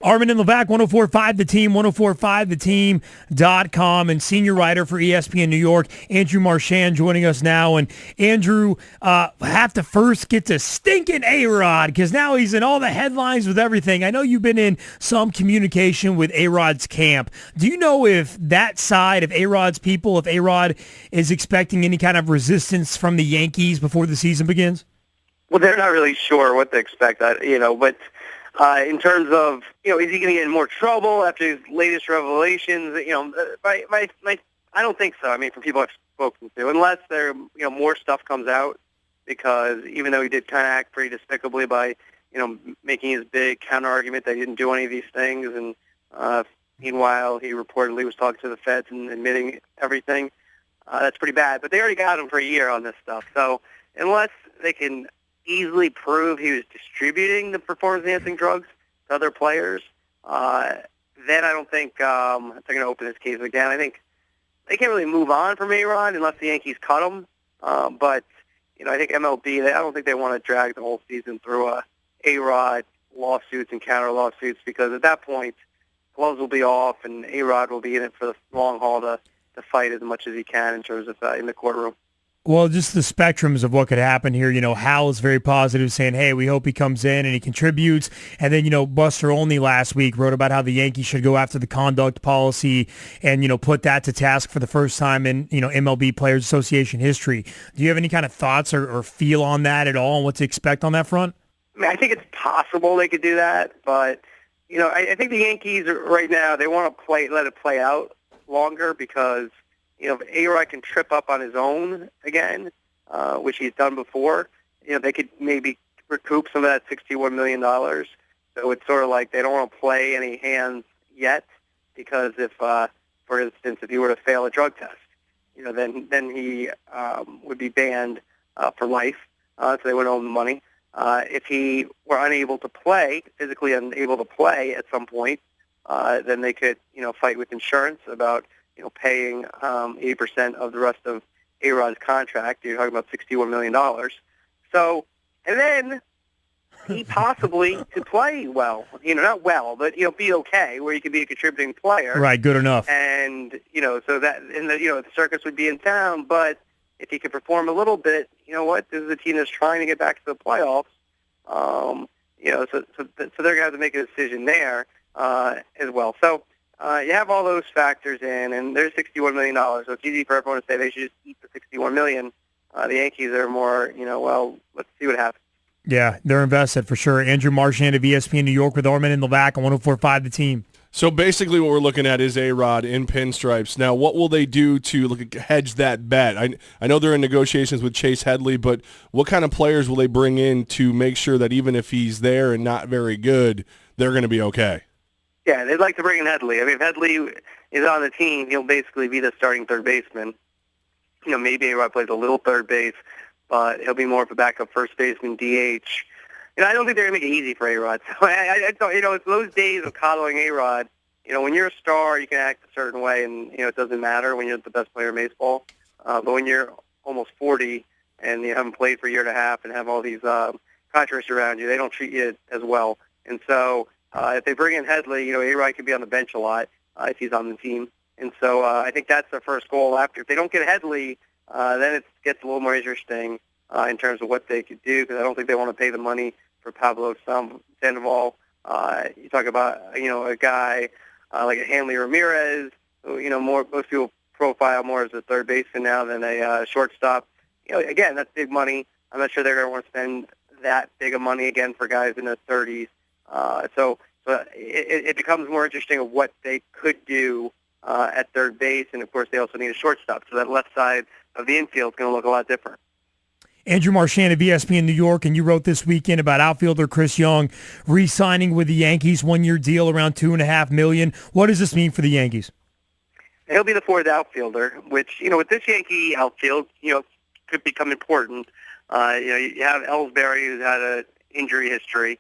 Armen Levack, 1045 The Team, 1045theteam.com, and senior writer for ESPN New York, Andrew Marchand, joining us now. And Andrew, have to first get to stinking A-Rod, because now he's in all the headlines with everything. I know you've been in some communication with A-Rod's camp. Do you know if that side of A-Rod's people, if A-Rod is expecting any kind of resistance from the Yankees before the season begins? Well, they're not really sure what to expect, but in terms of, is he going to get in more trouble after his latest revelations? I don't think so. I mean, from people I've spoken to, unless more stuff comes out, because even though he did kind of act pretty despicably by, making his big counter argument that he didn't do any of these things, and meanwhile he reportedly was talking to the feds and admitting everything. That's pretty bad. But they already got him for a year on this stuff. So unless they can easily prove he was distributing the performance-enhancing drugs to other players, then I don't think they're going to open this case again. I think they can't really move on from A-Rod unless the Yankees cut him. But I think MLB, I don't think they want to drag the whole season through A-Rod lawsuits and counter lawsuits, because at that point, gloves will be off and A-Rod will be in it for the long haul to fight as much as he can in terms of in the courtroom. Well, just the spectrums of what could happen here. Hal is very positive, saying, hey, we hope he comes in and he contributes. And then, Buster Olney last week wrote about how the Yankees should go after the conduct policy and, put that to task for the first time in, MLB Players Association history. Do you have any kind of thoughts or feel on that at all and what to expect on that front? I mean, I think it's possible they could do that, but, I think the Yankees right now, they want to let it play out longer, because if A-Rod can trip up on his own again, which he's done before, they could maybe recoup some of that $61 million. So it's sort of like they don't want to play any hands yet, because if, for instance, if he were to fail a drug test, then he would be banned for life, so they wouldn't owe him the money. If he were physically unable to play at some point, then they could, fight with insurance about paying 80% of the rest of A-Rod's contract. You're talking about $61 million. So, and then he possibly could play well. Not well, but, be okay, where he could be a contributing player. Right, good enough. And, so that, and the circus would be in town, but if he could perform a little bit, this is a team that's trying to get back to the playoffs. So they're going to have to make a decision there as well. So, you have all those factors in, and there's $61 million. So it's easy for everyone to say they should just eat the $61 million. The Yankees are more, let's see what happens. Yeah, they're invested for sure. Andrew Marchand of ESPN New York with Armen Levack on 1045 The Team. So basically what we're looking at is A-Rod in pinstripes. Now, what will they do to hedge that bet? I know they're in negotiations with Chase Headley, but what kind of players will they bring in to make sure that even if he's there and not very good, they're going to be okay? Yeah, they'd like to bring in Headley. I mean, if Headley is on the team, he'll basically be the starting third baseman. Maybe A-Rod plays a little third base, but he'll be more of a backup first baseman, DH. I don't think they're going to make it easy for A-Rod. So I thought, it's those days of coddling A-Rod. When you're a star, you can act a certain way, and, it doesn't matter when you're the best player in baseball. But when you're almost 40 and you haven't played for a year and a half and have all these controversy around you, they don't treat you as well. And so if they bring in Headley, A-Rod could be on the bench a lot if he's on the team. And so I think that's their first goal. After, if they don't get Headley, then it gets a little more interesting in terms of what they could do, because I don't think they want to pay the money for Pablo Sandoval. You talk about, a guy like a Hanley Ramirez, who, most people profile more as a third baseman now than a shortstop. Again, that's big money. I'm not sure they're going to want to spend that big of money again for guys in their 30s. So it becomes more interesting of what they could do at third base, and of course they also need a shortstop. So that left side of the infield is going to look a lot different. Andrew Marchand of ESPN New York, and you wrote this weekend about outfielder Chris Young re-signing with the Yankees, one-year deal around $2.5 million. What does this mean for the Yankees? He'll be the fourth outfielder, which, with this Yankee outfield, could become important. You have Ellsbury, who's had an injury history.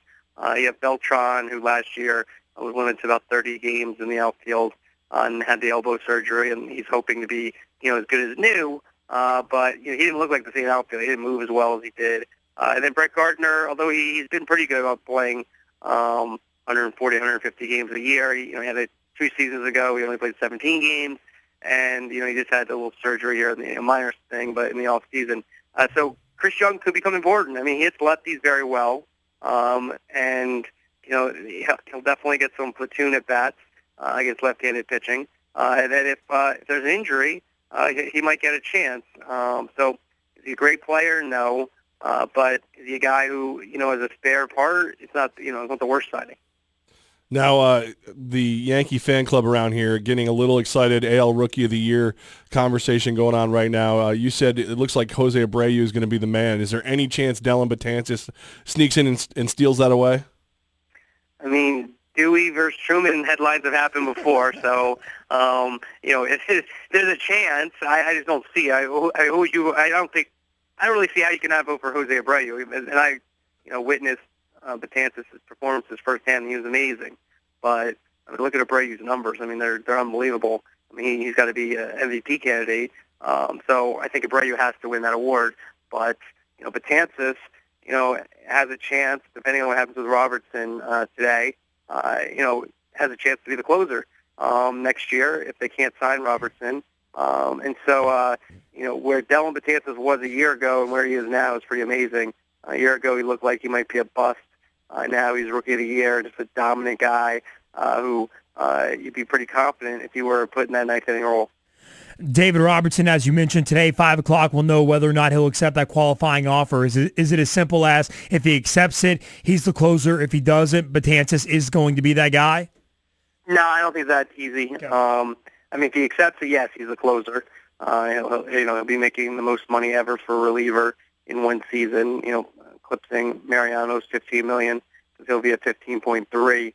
You have Beltran, who last year was limited to about 30 games in the outfield and had the elbow surgery, and he's hoping to be, as good as new. But he didn't look like the same outfield. He didn't move as well as he did. And then Brett Gardner, although he's been pretty good about playing, 140, 150 games a year. He had it 2 seasons ago. He only played 17 games, and he just had a little surgery here in the minor thing, but in the off season. So Chris Young could become important. I mean, he hits lefties very well, and he'll definitely get some platoon at bats against left-handed pitching. And then if there's an injury, he might get a chance. So is he a great player? No. But is he a guy who, is a spare part? It's not, it's not the worst signing. Now, the Yankee fan club around here getting a little excited. AL Rookie of the Year conversation going on right now. You said it looks like Jose Abreu is going to be the man. Is there any chance Dellin Betances sneaks in and steals that away? I mean, Dewey versus Truman headlines have happened before, so there's a chance. I just don't see. I don't really see how you can not vote for Jose Abreu. And I witnessed Betances' performances firsthand. He was amazing. But I mean, look at Abreu's numbers. I mean, they're unbelievable. I mean, he's got to be an MVP candidate. So I think Abreu has to win that award. But Betances, has a chance, depending on what happens with Robertson today. Has a chance to be the closer next year if they can't sign Robertson. And so, where Dellin Betances was a year ago and where he is now is pretty amazing. A year ago, he looked like he might be a bust. Now he's Rookie of the Year, just a dominant guy who you'd be pretty confident if you were put in that ninth inning role. David Robertson, as you mentioned today, 5 o'clock, we'll know whether or not he'll accept that qualifying offer. Is it as simple as if he accepts it, he's the closer? If he doesn't, Betances is going to be that guy? No, I don't think that's easy. Okay. I mean, if he accepts it, yes, he's the closer. He'll be making the most money ever for a reliever in one season, eclipsing Mariano's $15 million. He'll be at 15.3.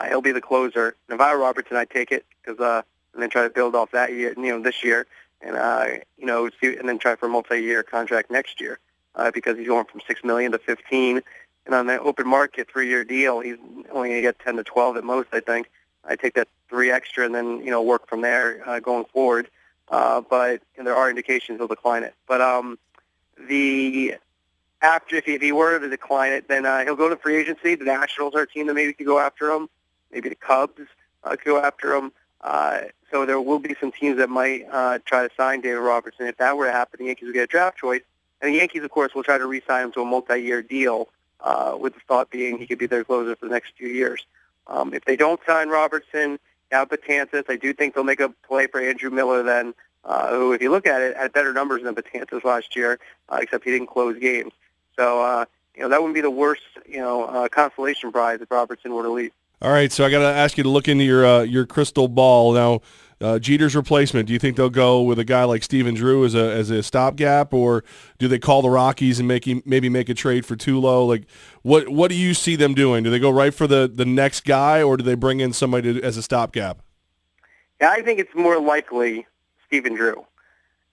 He'll be the closer. And if I were Robertson, I'd take it because and then try to build off that year, this year, and and then try for a multi-year contract next year because he's going from $6 million to 15, and on the open market 3-year deal, he's only going to get 10 to 12 at most. I think I take that 3 extra and then work from there going forward. But there are indications he'll decline it. But if he were to decline it, then he'll go to free agency. The Nationals are a team that maybe could go after him. Maybe the Cubs could go after him. So there will be some teams that might try to sign David Robertson. If that were to happen, the Yankees would get a draft choice. And the Yankees, of course, will try to re-sign him to a multi-year deal with the thought being he could be their closer for the next 2 years. If they don't sign Robertson, now Betances, I do think they'll make a play for Andrew Miller then, who, if you look at it, had better numbers than Betances last year, except he didn't close games. So, that wouldn't be the worst, consolation prize if Robertson were to leave. All right, so I got to ask you to look into your crystal ball now. Jeter's replacement. Do you think they'll go with a guy like Steven Drew as a stopgap, or do they call the Rockies and maybe make a trade for Tulo? Like, what do you see them doing? Do they go right for the next guy, or do they bring in somebody as a stopgap? Yeah, I think it's more likely Steven Drew.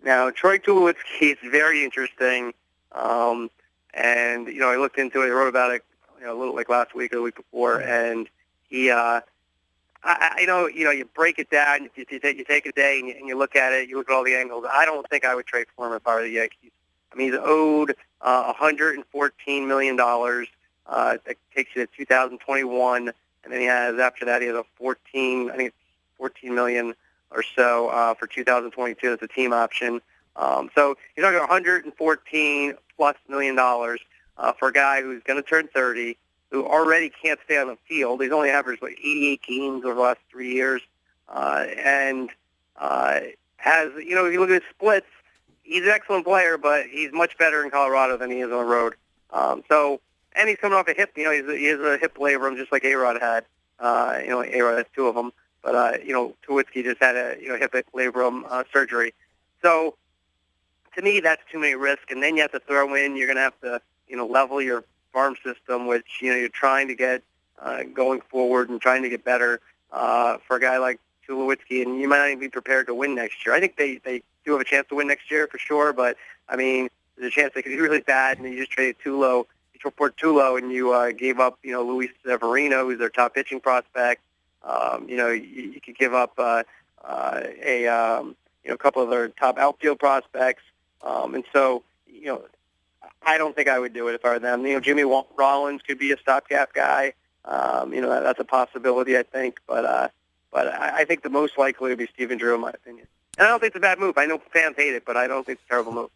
Now, Troy Tulowitzki is very interesting, and I looked into it. I wrote about it, a little like last week or the week before, and he, you break it down. You take a day and you look at it. You look at all the angles. I don't think I would trade for him if I were the Yankees. I mean, he's owed $114 million. That takes you to 2021, and then after that he has a $14 million or so for 2022. That's a team option. So you're talking $114 plus million for a guy who's going to turn 30. Who already can't stay on the field. He's only averaged 88 games over the last 3 years. And has, if you look at his splits, he's an excellent player, but he's much better in Colorado than he is on the road. And he's coming off a hip, he has a hip labrum just like A-Rod had. A-Rod has 2 of them. But, Tulowitzki just had a, hip labrum surgery. So, to me, that's too many risks. And then you have to throw in, you're going to have to, level your farm system, which you're trying to get going forward and trying to get better for a guy like Tulowitzki, and you might not even be prepared to win next year. I think they do have a chance to win next year for sure, but I mean, there's a chance they could do really bad, and you just traded Tulo, and you gave up Luis Severino, who's their top pitching prospect. You could give up a couple of their top outfield prospects, and so I don't think I would do it if I were them. Jimmy Rollins could be a stopgap guy. That's a possibility, I think. But I think the most likely would be Stephen Drew, in my opinion. And I don't think it's a bad move. I know fans hate it, but I don't think it's a terrible move.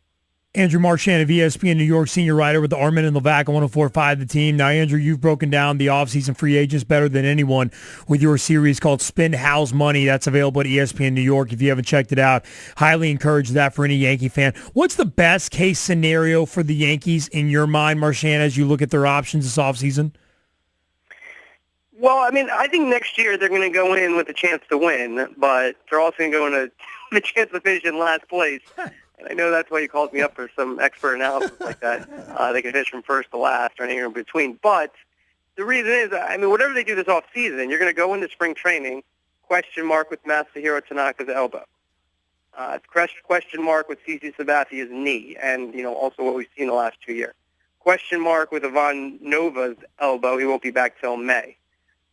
Andrew Marchand of ESPN New York, senior writer with the Armen and Levack on 104.5 The Team. Now, Andrew, you've broken down the offseason free agents better than anyone with your series called Spin House Money. That's available at ESPN New York. If you haven't checked it out, highly encourage that for any Yankee fan. What's the best case scenario for the Yankees in your mind, Marchand, as you look at their options this offseason? Well, I mean, I think next year they're going to go in with a chance to win, but they're also going to go in with a chance to finish in last place. And I know that's why you called me up for some expert analysis like that. They can finish from first to last or anything in between. But the reason is, I mean, whatever they do this offseason, you're going to go into spring training, question mark with Masahiro Tanaka's elbow. Question mark with CC Sabathia's knee, and, also what we've seen the last 2 years. Question mark with Ivan Nova's elbow. He won't be back till May.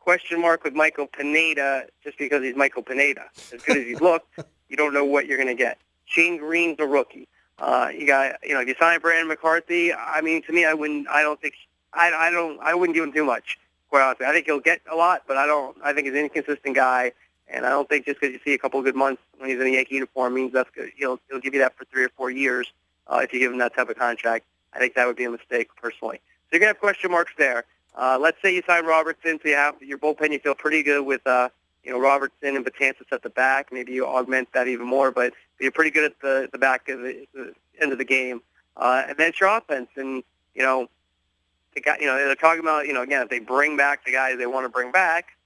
Question mark with Michael Pineda, just because he's Michael Pineda. As good as he looked, you don't know what you're going to get. Shane Green's a rookie. If you sign Brandon McCarthy, I mean, to me, I wouldn't give him too much, quite honestly. I think he'll get a lot, but I think he's an inconsistent guy, and I don't think just because you see a couple of good months when he's in a Yankee uniform means that's good. He'll give you that for 3 or 4 years if you give him that type of contract. I think that would be a mistake, personally. So you're going to have question marks there. Let's say you sign Robertson, so you have your bullpen. You feel pretty good with Robertson and Betances at the back. Maybe you augment that even more, but you're pretty good at the back of the end of the game. And then it's your offense, and they're talking about again, if they bring back the guys they want to bring back,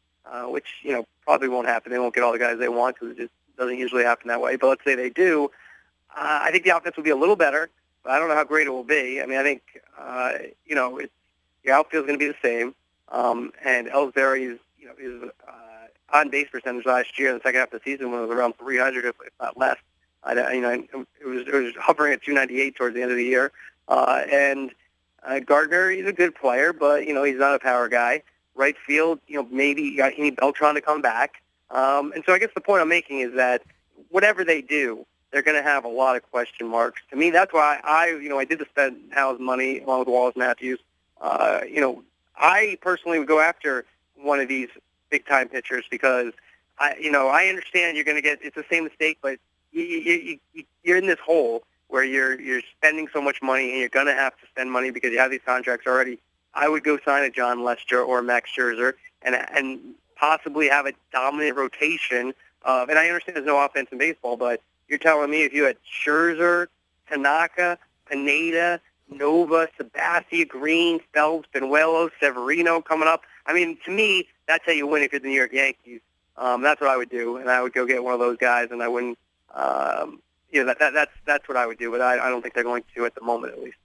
which probably won't happen. They won't get all the guys they want because it just doesn't usually happen that way. But let's say they do. I think the offense will be a little better, but I don't know how great it will be. I mean, I think your outfield is going to be the same, and Ellsbury's on base percentage last year in the second half of the season was around 300, if not less. It was hovering at 298 towards the end of the year. And Gardner, he's a good player, but he's not a power guy. Right field, maybe you need Beltran to come back. And so I guess the point I'm making is that whatever they do, they're going to have a lot of question marks. To me, that's why I did the spend house money along with Wallace Matthews. I personally would go after one of these big-time pitchers because, I understand you're going to get – it's the same mistake, but you're in this hole where you're spending so much money and you're going to have to spend money because you have these contracts already. I would go sign a John Lester or Max Scherzer and possibly have a dominant rotation. And I understand there's no offense in baseball, but you're telling me if you had Scherzer, Tanaka, Pineda, Nova, Sabathia, Green, Phelps, Benuelos, Severino coming up. I mean, to me, that's how you win if you're the New York Yankees. That's what I would do, and I would go get one of those guys, and I wouldn't. That's what I would do, but I don't think they're going to at the moment, at least.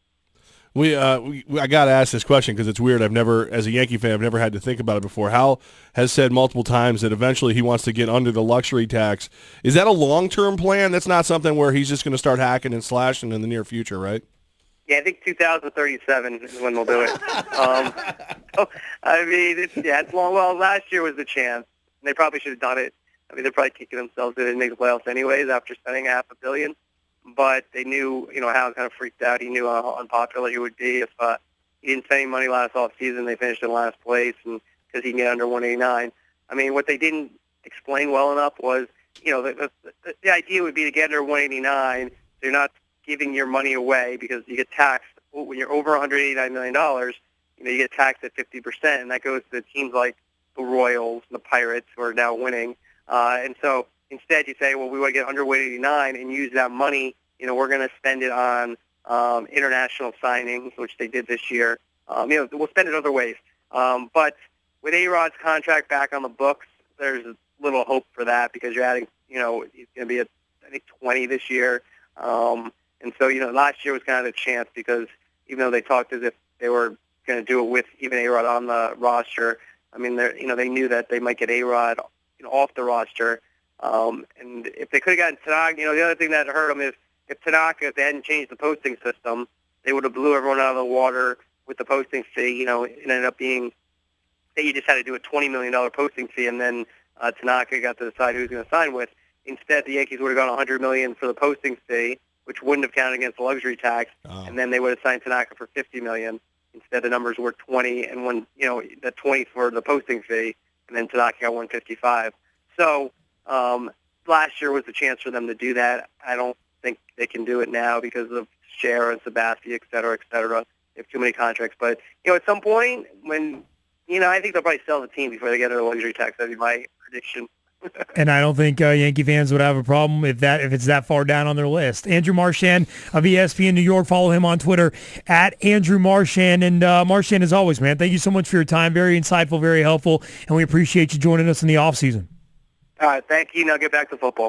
I got to ask this question because it's weird. As a Yankee fan, I've never had to think about it before. Hal has said multiple times that eventually he wants to get under the luxury tax. Is that a long-term plan? That's not something where he's just going to start hacking and slashing in the near future, right? Yeah, I think 2037 is when they'll do it. It's long. Well, last year was the chance. And they probably should have done it. I mean, they're probably kicking themselves that they didn't make the playoffs anyways after spending $500 million. But they knew, Hal kind of freaked out. He knew how unpopular he would be if he didn't spend any money last offseason. They finished in last place, and because he can get under 189. I mean, what they didn't explain well enough was, the idea would be to get under 189. So you're not giving your money away because you get taxed when you're over $189 million. You get taxed at 50%, and that goes to teams like the Royals and the Pirates who are now winning. And so instead you say, well, we want to get under 189 and use that money. We're going to spend it on international signings, which they did this year. We'll spend it other ways. But with A-Rod's contract back on the books, there's little hope for that because you're adding, he's going to be at, I think, 20 this year. And so, last year was kind of a chance because even though they talked as if they were going to do it with even A-Rod on the roster, I mean, they knew that they might get A-Rod off the roster. And if they could have gotten Tanaka, the other thing that hurt them is if Tanaka, if they hadn't changed the posting system, they would have blew everyone out of the water with the posting fee. It ended up being that you just had to do a $20 million posting fee, and then Tanaka got to decide who he was going to sign with. Instead, the Yankees would have gone $100 million for the posting fee, which wouldn't have counted against the luxury tax, and then they would have signed Tanaka for $50 million Instead, the numbers were 20 and the 20 for the posting fee, and then Tanaka got 155. So last year was the chance for them to do that. I don't think they can do it now because of Share and Sabathia, et cetera, et cetera. They have too many contracts. But, at some point when, I think they'll probably sell the team before they get their luxury tax. That'd be my prediction. And I don't think Yankee fans would have a problem if it's that far down on their list. Andrew Marchand of ESPN New York. Follow him on Twitter at Andrew Marchand. And Marchand, as always, man, thank you so much for your time. Very insightful, very helpful, and we appreciate you joining us in the offseason. All right, thank you. Now get back to football.